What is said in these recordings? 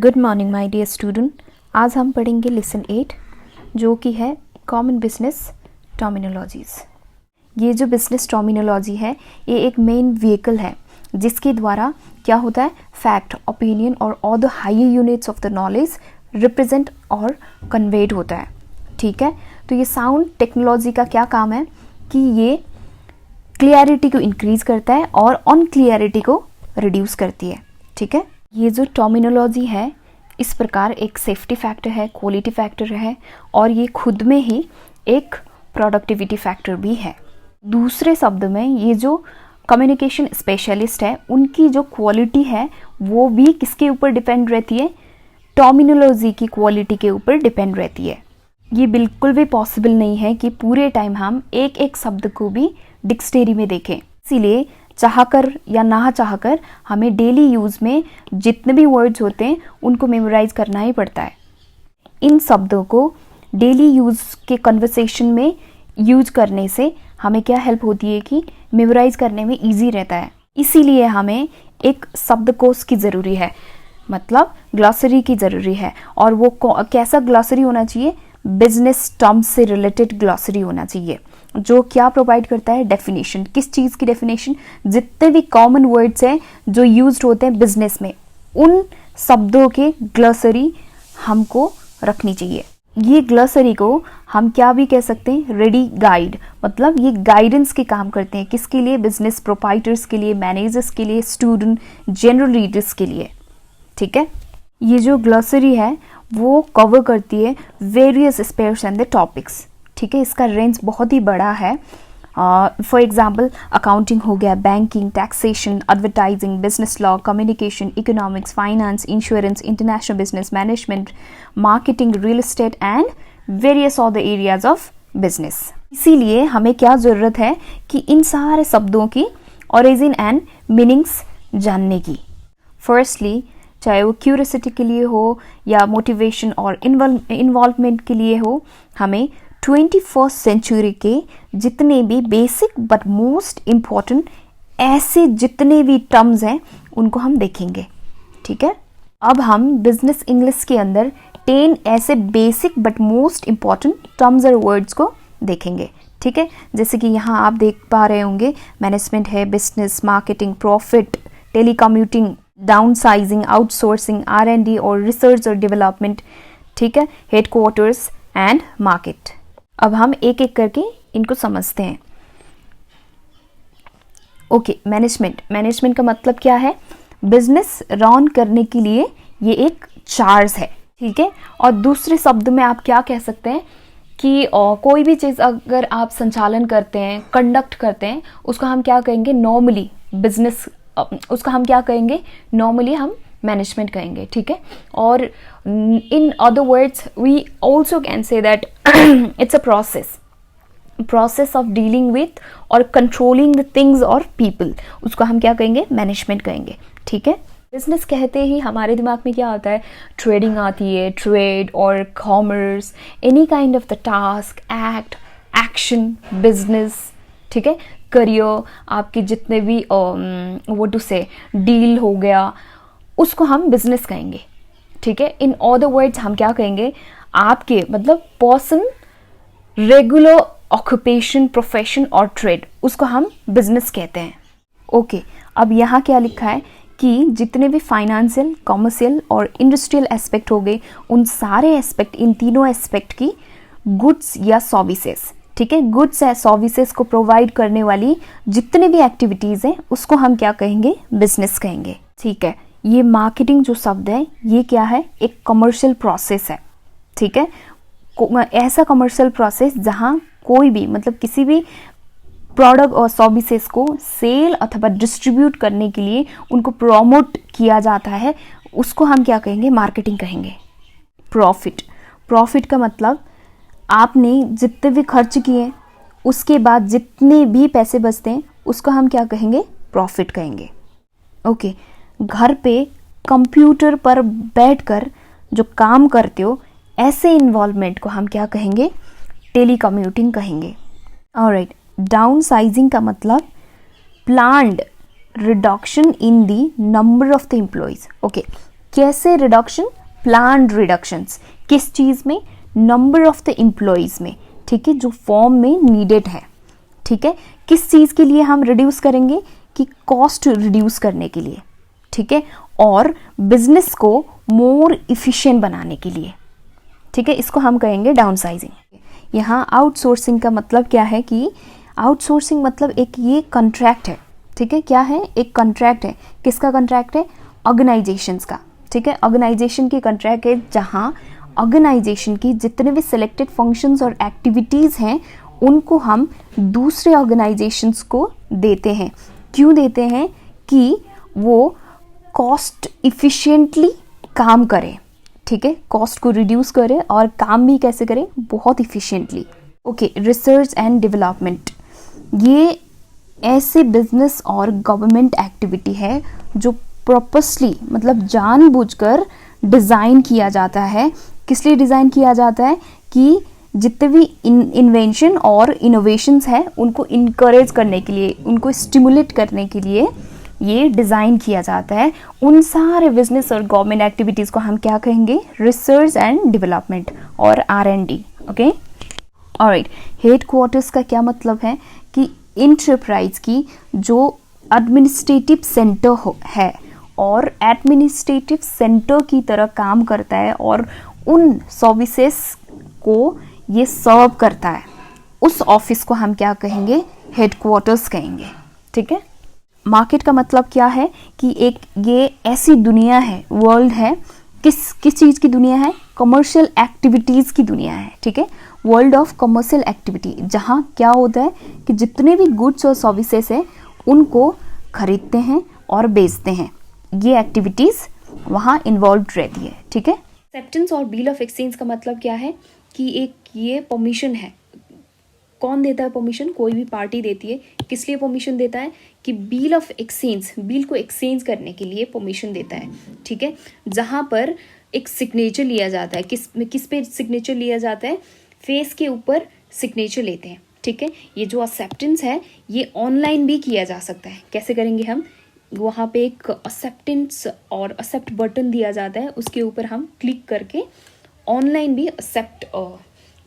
Good morning my dear student. आज हम पढ़ेंगे लेसन 8 जो कि है कॉमन बिजनेस टर्मिनोलॉजीज़। ये जो बिजनेस टर्मिनोलॉजी है ये एक मेन व्हीकल है जिसके द्वारा क्या होता है, फैक्ट, ओपिनियन और all the higher units of the knowledge represent और कन्वेड होता है। ठीक है, तो ये साउंड टेक्नोलॉजी का क्या काम है कि ये क्लियरिटी को इंक्रीज करता है और अनक्लियरिटी को रिड्यूस करती है। ठीक है, ये जो टर्मिनोलॉजी है इस प्रकार एक सेफ्टी फैक्टर है, क्वालिटी फैक्टर है और ये खुद में ही एक प्रोडक्टिविटी फैक्टर भी है। दूसरे शब्द में ये जो कम्युनिकेशन स्पेशलिस्ट है उनकी जो क्वालिटी है वो भी किसके ऊपर डिपेंड रहती है, टर्मिनोलॉजी की क्वालिटी के ऊपर डिपेंड रहती है। ये बिल्कुल भी पॉसिबल नहीं है कि पूरे टाइम हम एक एक शब्द को भी डिक्शनरी में देखें, इसीलिए चाहकर या ना चाहकर हमें डेली यूज़ में जितने भी वर्ड्स होते हैं उनको मेमोराइज करना ही पड़ता है। इन शब्दों को डेली यूज़ के कन्वर्सेशन में यूज करने से हमें क्या हेल्प होती है कि मेमोराइज करने में इजी रहता है। इसीलिए हमें एक शब्दकोश की ज़रूरी है, मतलब ग्लॉसरी की ज़रूरी है। और वो कैसा ग्लॉसरी होना चाहिए, बिजनेस टर्म्स से रिलेटेड ग्लॉसरी होना चाहिए जो क्या प्रोवाइड करता है, डेफिनेशन। किस चीज़ की डेफिनेशन, जितने भी कॉमन वर्ड्स हैं जो यूज्ड होते हैं बिजनेस में उन शब्दों के ग्लॉसरी हमको रखनी चाहिए। ये ग्लॉसरी को हम क्या भी कह सकते हैं, रेडी गाइड, मतलब ये गाइडेंस के काम करते हैं। किसके लिए, बिजनेस प्रोप्राइटर्स के लिए, मैनेजर्स के लिए, स्टूडेंट, जनरल रीडर्स के लिए। ठीक है, ये जो ग्लॉसरी है वो कवर करती है various spheres and the topics. ठीक है, इसका रेंज बहुत ही बड़ा है। फॉर एग्जाम्पल अकाउंटिंग हो गया, banking, taxation, advertising, business law, communication, economics, finance, insurance, international business management, marketing, real estate and various of the areas of business. इसीलिए हमें क्या ज़रूरत है कि इन सारे शब्दों की ओरिजिन एंड मीनिंग्स जानने की। फर्स्टली, चाहे वो क्यूरियोसिटी के लिए हो या मोटिवेशन और इन्वॉल्वमेंट के लिए हो, हमें 21st सेंचुरी के जितने भी बेसिक बट मोस्ट इम्पॉर्टेंट ऐसे जितने भी टर्म्स हैं उनको हम देखेंगे। ठीक है, अब हम बिजनेस इंग्लिश के अंदर 10 ऐसे basic but most important terms और वर्ड्स को देखेंगे। ठीक है, जैसे कि यहाँ आप देख पा रहे होंगे, मैनेजमेंट है, business, marketing, profit, telecommuting, downsizing, outsourcing, R&D और रिसर्च और डेवलपमेंट। ठीक है, हेडक्वार्टर्स एंड मार्केट। अब हम एक एक करके इनको समझते हैं। ओके, मैनेजमेंट का मतलब क्या है, बिजनेस रन करने के लिए ये एक चार्ज है। ठीक है, और दूसरे शब्द में आप क्या कह सकते हैं कि कोई भी चीज़ अगर आप संचालन करते हैं, कंडक्ट करते हैं, उसको हम क्या कहेंगे, नॉर्मली बिजनेस, उसका हम क्या कहेंगे, नॉर्मली हम मैनेजमेंट कहेंगे। ठीक है, और in other words we also can say that it's a process of dealing with और कंट्रोलिंग द थिंग्स और पीपल, उसको हम क्या कहेंगे, मैनेजमेंट कहेंगे। ठीक है, बिजनेस कहते ही हमारे दिमाग में क्या आता है, ट्रेडिंग आती है, ट्रेड और commerce, any kind of the task, act, action, business. ठीक है, करियर, आपके जितने भी वो टू से डील हो गया उसको हम बिजनेस कहेंगे। ठीक है, इन अदर वर्ड्स हम क्या कहेंगे, आपके मतलब पर्सन, रेगुलर ऑक्यूपेशन, प्रोफेशन और ट्रेड, उसको हम बिजनेस कहते हैं। ओके, अब यहाँ क्या लिखा है कि जितने भी फाइनेंशियल, कॉमर्शियल और इंडस्ट्रियल एस्पेक्ट हो गए, उन सारे एस्पेक्ट, इन तीनों एस्पेक्ट की गुड्स या सर्विसेज। ठीक है, गुड्स या सर्विसेज को प्रोवाइड करने वाली जितने भी एक्टिविटीज़ हैं उसको हम क्या कहेंगे, बिजनेस कहेंगे। ठीक है, ये मार्केटिंग जो शब्द है ये क्या है, एक कमर्शियल प्रोसेस है। ठीक है, ऐसा कमर्शियल प्रोसेस जहाँ कोई भी मतलब किसी भी प्रोडक्ट और सर्विसेज को सेल अथवा डिस्ट्रीब्यूट करने के लिए उनको प्रमोट किया जाता है, उसको हम क्या कहेंगे, मार्केटिंग कहेंगे। प्रॉफिट का मतलब आपने जितने भी खर्च किए उसके बाद जितने भी पैसे बचते हैं उसको हम क्या कहेंगे, प्रॉफिट कहेंगे। ओके, घर पे कंप्यूटर पर बैठकर जो काम करते हो ऐसे इन्वॉल्वमेंट को हम क्या कहेंगे, टेलीकम्यूटिंग कहेंगे। ऑलराइट, डाउनसाइजिंग का मतलब planned reduction in the number of the employees. Okay, कैसे रिडक्शन? Planned reductions. किस चीज़ में? नंबर ऑफ द एम्प्लॉयज़ में, ठीक है, जो फॉर्म में नीडेड है, ठीक है। किस चीज़ के लिए हम रिड्यूस करेंगे? कि कॉस्ट रिड्यूस करने के लिए, ठीक है, और बिजनेस को मोर इफिशिएंट बनाने के लिए, ठीक है। इसको हम कहेंगे डाउनसाइजिंग। यहाँ आउटसोर्सिंग का मतलब क्या है? कि आउटसोर्सिंग मतलब एक ये कॉन्ट्रैक्ट है, ठीक है। क्या है? एक कॉन्ट्रैक्ट है। किसका कॉन्ट्रैक्ट है? ऑर्गेनाइजेशंस का, ठीक है। ऑर्गेनाइजेशन की कॉन्ट्रैक्ट है, जहाँ ऑर्गेनाइजेशन की जितने भी सिलेक्टेड फंक्शंस और एक्टिविटीज़ हैं उनको हम दूसरे ऑर्गेनाइजेशंस को देते हैं। क्यों देते हैं? कि वो कॉस्ट इफ़िशिएंटली काम करें, ठीक है, कॉस्ट को रिड्यूस करें और काम भी कैसे करें? बहुत इफ़िशिएंटली। ओके, रिसर्च एंड डेवलपमेंट, ये ऐसे बिजनेस और गवर्नमेंट एक्टिविटी है जो पर्पसली मतलब जानबूझकर डिज़ाइन किया जाता है। किस लिए डिज़ाइन किया जाता है? कि जितने भी इन्वेंशन और इनोवेशंस हैं उनको इनकरेज करने के लिए, उनको स्टिमुलेट करने के लिए ये डिज़ाइन किया जाता है। उन सारे बिजनेस और गवर्नमेंट एक्टिविटीज़ को हम क्या कहेंगे? रिसर्च एंड डेवलपमेंट और R&D। Okay, alright. Head quarters का क्या मतलब है? कि इंटरप्राइज की जो एडमिनिस्ट्रेटिव सेंटर है और एडमिनिस्ट्रेटिव सेंटर की तरह काम करता है और उन सर्विसेज को ये सर्व करता है, उस ऑफिस को हम क्या कहेंगे? हेडक्वार्टर्स कहेंगे, ठीक है। मार्केट का मतलब क्या है? कि एक ये ऐसी दुनिया है, वर्ल्ड है। किस चीज़ की दुनिया है? कमर्शियल एक्टिविटीज़ की दुनिया है, ठीक है। वर्ल्ड ऑफ कमर्शियल एक्टिविटी, जहाँ क्या होता है कि जितने भी गुड्स और सर्विसेज हैं उनको खरीदते हैं और बेचते हैं, ये एक्टिविटीज़ वहाँ इन्वॉल्व रहती है, ठीक है। एक्सेप्टेंस और बिल ऑफ एक्सचेंज का मतलब क्या है? कि एक ये परमिशन है। कौन देता है परमिशन? कोई भी पार्टी देती है। किस लिए परमिशन देता है? कि बिल ऑफ एक्सचेंज, बिल को एक्सचेंज करने के लिए परमिशन देता है, ठीक है। जहाँ पर एक सिग्नेचर लिया जाता है। किस पे सिग्नेचर लिया जाता है? फेस के ऊपर सिग्नेचर लेते हैं, ठीक है। ये जो एक्सेप्टेंस है ये ऑनलाइन भी किया जा सकता है। कैसे करेंगे हम? वहाँ पे एक एक्सेप्टेंस और एक्सेप्ट बटन दिया जाता है, उसके ऊपर हम क्लिक करके ऑनलाइन भी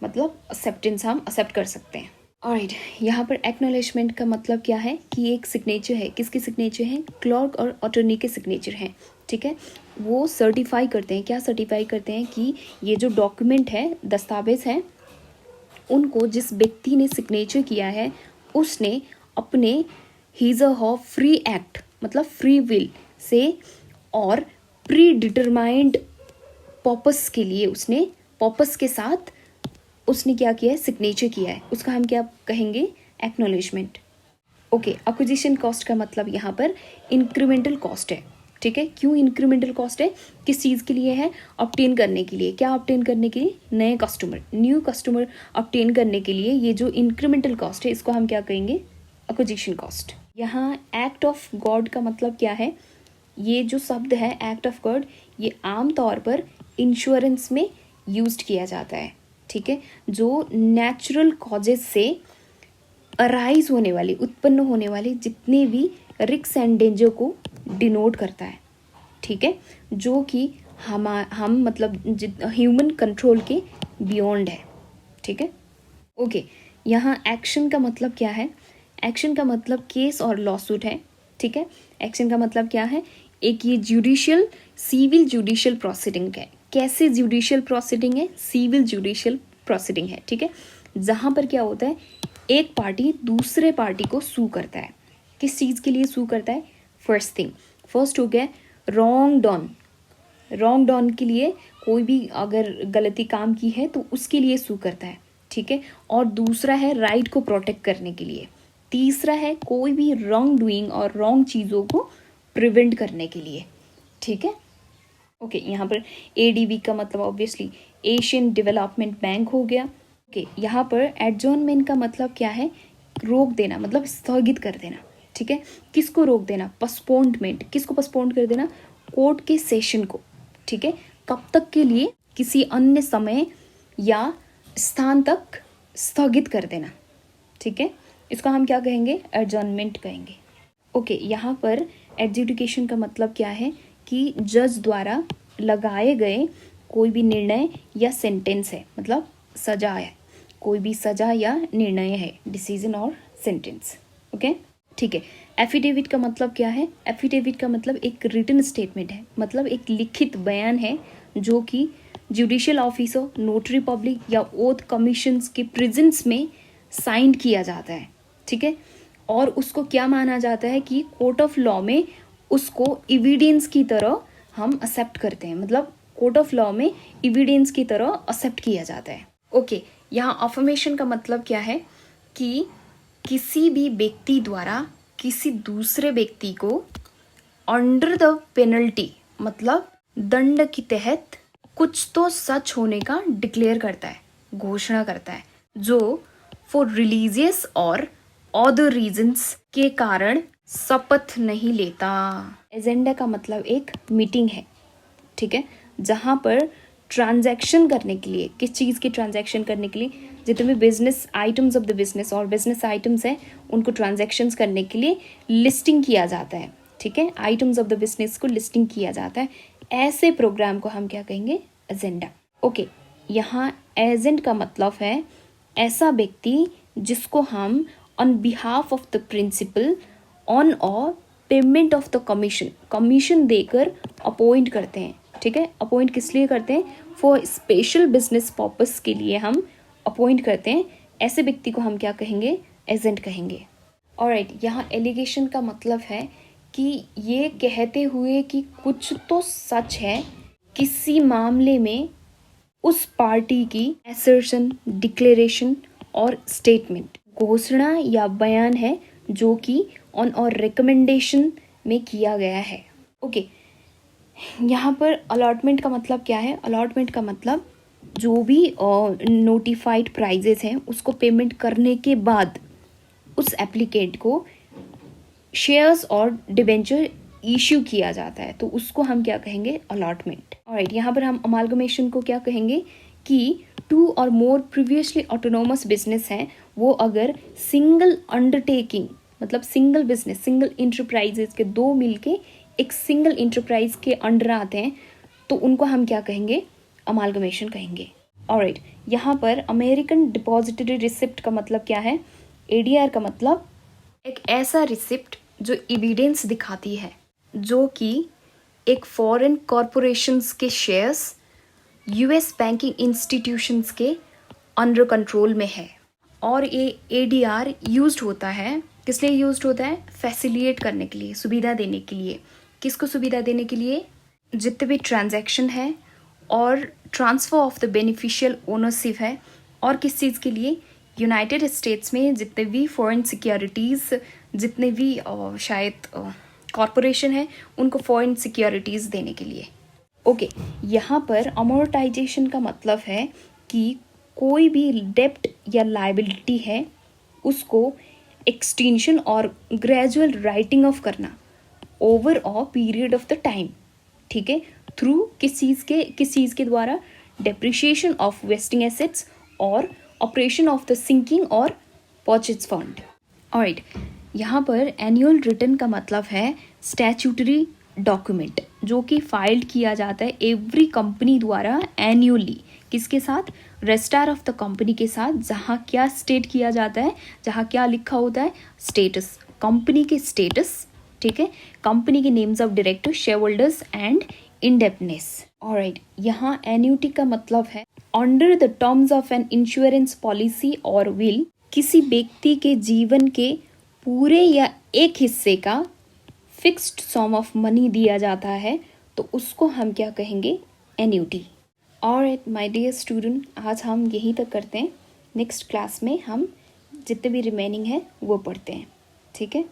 मतलब एक्सेप्टेंस हम एक्सेप्ट कर सकते हैं। ऑलराइट, यहाँ पर एक्नॉलेजमेंट का मतलब क्या है? कि एक सिग्नेचर है। किसकी सिग्नेचर है? क्लर्क और अटॉर्नी के सिग्नेचर हैं, ठीक है। वो सर्टिफाई करते हैं। क्या सर्टिफाई करते हैं? कि ये जो डॉक्यूमेंट है, दस्तावेज हैं, उनको जिस व्यक्ति ने सिग्नेचर किया है उसने अपने हीज अ फ्री एक्ट मतलब फ्री विल से और प्री डिटरमाइंड पर्पस के लिए उसने पर्पस के साथ उसने क्या किया है? सिग्नेचर किया है। उसका हम क्या कहेंगे? एक्नॉलेजमेंट। ओके, एक्विजिशन कॉस्ट का मतलब यहाँ पर इंक्रीमेंटल कॉस्ट है, ठीक है। क्यों इंक्रीमेंटल कॉस्ट है? किस चीज़ के लिए है? ऑब्टेन करने के लिए। क्या ऑब्टेन करने के लिए? नए कस्टमर, न्यू कस्टमर ऑब्टेन करने के लिए ये जो इंक्रीमेंटल कॉस्ट है इसको हम क्या कहेंगे? Acquisition cost. यहाँ एक्ट ऑफ गॉड का मतलब क्या है? ये जो शब्द है एक्ट ऑफ गॉड, ये आम तौर पर इंश्योरेंस में यूज्ड किया जाता है, ठीक है। जो नेचुरल कॉजेज से अराइज होने वाली, उत्पन्न होने वाली जितने भी रिस्क एंड डेंजर को डिनोट करता है, ठीक है। जो कि हम मतलब ह्यूमन कंट्रोल के बियॉन्ड है, ठीक है। ओके, यहाँ एक्शन का मतलब क्या है? एक्शन का मतलब केस और लॉसूट है, ठीक है। एक्शन का मतलब क्या है? एक ये जुडिशियल सिविल जुडिशियल प्रोसीडिंग है। कैसे जुडिशियल प्रोसीडिंग है? सिविल जुडिशियल प्रोसीडिंग है, ठीक है। जहाँ पर क्या होता है? एक पार्टी दूसरे पार्टी को सू करता है। किस चीज़ के लिए सू करता है? फर्स्ट हो गया रॉन्ग डॉन के लिए, कोई भी अगर गलती काम की है तो उसके लिए सू करता है, ठीक है। और दूसरा है राइट को प्रोटेक्ट करने के लिए। तीसरा है कोई भी रॉन्ग डूइंग और रॉन्ग चीज़ों को प्रिवेंट करने के लिए, ठीक है। ओके, यहाँ पर ADB का मतलब ऑब्वियसली एशियन डेवलपमेंट बैंक हो गया। ओके, यहाँ पर एडजॉर्नमेंट का मतलब क्या है? रोक देना, मतलब स्थगित कर देना, ठीक है। किसको रोक देना? पोस्टपोन्डमेंट। किसको पोस्टपोन्ड कर देना? कोर्ट के सेशन को, ठीक है। कब तक के लिए? किसी अन्य समय या स्थान तक स्थगित कर देना, ठीक है। इसको हम क्या कहेंगे? एडजॉर्नमेंट कहेंगे। ओके, यहाँ पर एडजुडिकेशन का मतलब क्या है? कि जज द्वारा लगाए गए कोई भी निर्णय या सेंटेंस है, मतलब सजा है, कोई भी सजा या निर्णय है, डिसीजन और सेंटेंस। ओके, ठीक है। एफिडेविट का मतलब क्या है? एफिडेविट का मतलब एक रिटन स्टेटमेंट है, मतलब एक लिखित बयान है जो कि जुडिशियल ऑफिसर, नोटरी पब्लिक या ओथ कमीशंस के प्रेजेंस में साइन किया जाता है, ठीक है। और उसको क्या माना जाता है कि कोर्ट ऑफ लॉ में उसको एविडेंस की तरह हम एक्सेप्ट करते हैं, मतलब कोर्ट ऑफ लॉ में एविडेंस की तरह एक्सेप्ट किया जाता है। ओके, यहाँ अफर्मेशन का मतलब क्या है कि किसी भी व्यक्ति द्वारा किसी दूसरे व्यक्ति को अंडर द पेनल्टी, मतलब दंड के तहत कुछ तो सच होने का डिक्लेयर करता है, घोषणा करता है, जो फॉर रिलीजियस और अदर रीजंस के कारण शपथ नहीं लेता। एजेंडा का मतलब एक मीटिंग है, ठीक है, जहाँ पर ट्रांजैक्शन करने के लिए, किस चीज़ की ट्रांजैक्शन करने के लिए, जितने भी business items of the business और बिजनेस आइटम्स हैं उनको ट्रांजैक्शंस करने के लिए लिस्टिंग किया जाता है, ठीक है, आइटम्स ऑफ द बिजनेस को लिस्टिंग किया जाता है। ऐसे प्रोग्राम को हम क्या कहेंगे? एजेंडा। ओके, यहाँ एजेंट का मतलब है ऐसा व्यक्ति जिसको हम on behalf of the principal on और payment of the commission, commission देकर अपॉइंट करते हैं, ठीक है। अपॉइंट किस लिए करते हैं? फॉर स्पेशल बिजनेस पर्पस के लिए हम अपॉइंट करते हैं। ऐसे व्यक्ति को हम क्या कहेंगे? एजेंट कहेंगे। ऑलराइट, यहाँ एलिगेशन का मतलब है कि ये कहते हुए कि कुछ तो सच है किसी मामले में उस पार्टी की एसर्शन, डिक्लेरेशन और स्टेटमेंट, घोषणा या बयान है जो कि ऑन और रिकमेंडेशन में किया गया है। ओके, यहाँ पर अलॉटमेंट का मतलब क्या है? अलॉटमेंट का मतलब जो भी नोटिफाइड प्राइजेस हैं उसको पेमेंट करने के बाद उस एप्लीकेंट को शेयर्स और डिबेंचर इश्यू किया जाता है, तो उसको हम क्या कहेंगे? अलॉटमेंट। ऑलराइट, यहाँ पर हम अमालगमेशन को क्या कहेंगे कि टू और मोर प्रीवियसली ऑटोनोमस बिजनेस हैं, वो अगर सिंगल अंडरटेकिंग, मतलब सिंगल बिजनेस, सिंगल इंटरप्राइजेस के दो मिलके एक सिंगल इंटरप्राइज के अंडर आते हैं, तो उनको हम क्या कहेंगे? अमालगमेशन कहेंगे। ऑलराइट, यहाँ पर अमेरिकन डिपॉजिटरी रिसिप्ट का मतलब क्या है? एडीआर का मतलब एक ऐसा रिसिप्ट जो एविडेंस दिखाती है जो कि एक फॉरेन कॉरपोरेशंस के शेयर्स यूएस बैंकिंग इंस्टीट्यूशंस के अंडर कंट्रोल में है। और ये एडीआर यूज्ड होता है, किस लिए यूज्ड होता है? फैसिलिटेट करने के लिए, सुविधा देने के लिए। किसको सुविधा देने के लिए? जितने भी ट्रांजैक्शन है और transfer of the beneficial ownership है। और किस चीज़ के लिए? यूनाइटेड स्टेट्स में जितने भी फॉरेन सिक्योरिटीज़, जितने भी शायद कॉरपोरेशन है उनको फॉरेन सिक्योरिटीज़ देने के लिए। ओके, यहाँ पर अमोर्टाइजेशन का मतलब है कि कोई भी डेप्ट या लायबिलिटी है उसको एक्सटेंशन और ग्रेजुअल राइटिंग ऑफ करना over a period of the time, ठीक है, थ्रू किस चीज़ के द्वारा? डेप्रिशिएशन ऑफ वेस्टिंग एसेट्स और ऑपरेशन ऑफ द सिंकिंग और परचेज फंड। ऑलराइट, यहाँ पर एनुअल रिटर्न का मतलब है स्टैट्यूटरी डॉक्यूमेंट जो कि फाइल्ड किया जाता है एवरी कंपनी द्वारा एनुअली। किसके साथ? रजिस्ट्रार ऑफ द कंपनी के साथ, जहाँ क्या स्टेट किया जाता है, जहाँ क्या लिखा होता है? स्टेटस, कंपनी के स्टेटस, ठीक है, कंपनी के names of director, share holders and indebtedness. Alright, यहाँ एन्युटी का मतलब है under the terms of an insurance policy और विल किसी व्यक्ति के जीवन के पूरे या एक हिस्से का फिक्स्ड सम ऑफ मनी दिया जाता है, तो उसको हम क्या कहेंगे? Annuity. Alright my dear student, आज हम यहीं तक करते हैं। नेक्स्ट क्लास में हम जितने भी रिमेनिंग है वो पढ़ते हैं, ठीक है।